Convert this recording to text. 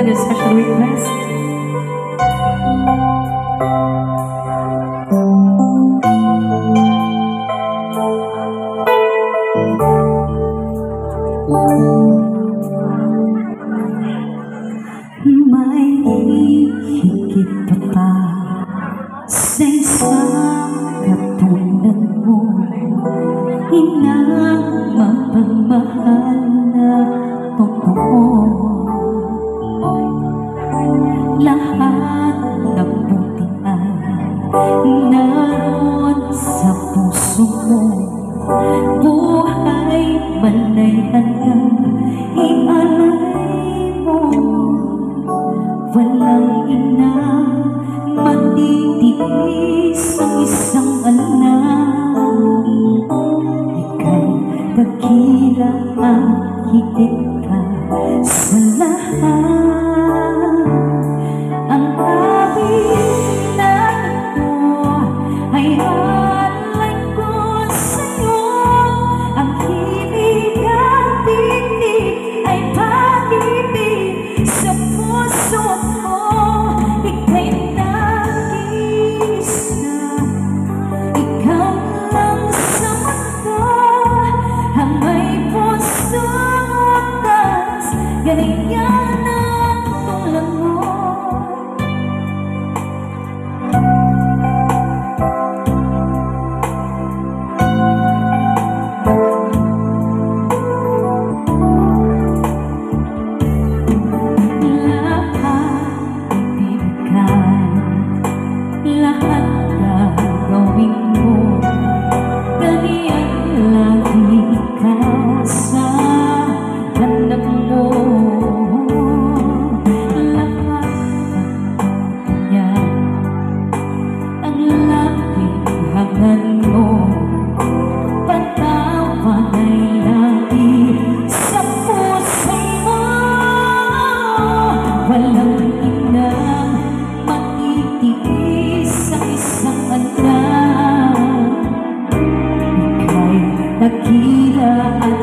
with a special request. May higit pa ba sa isang katulad mo, inang mapagmahal na totoo? Lahat ng butihan naroon sa puso mo, buhay man ay handang ialay mo. Walang inang matitiis ang isang anak. Ika'y dakila ang higit ka sa lahat. Ang aking nako ay alay ko sa'yo. Ang himig at tinig ay pag-ibig sa puso mo. Ika'y nag-iisa, ikaw lang sa mundo. Ang may pusong taas, ganyan ang tulad mo. Lahat gagawin mo, ganyan lagi ka sa hanap mo. Lahat yan ang laging hangan mo, patawan ay lagi sa puso mo. Walang inang matitiis sa isang anak. Ika'y dakila at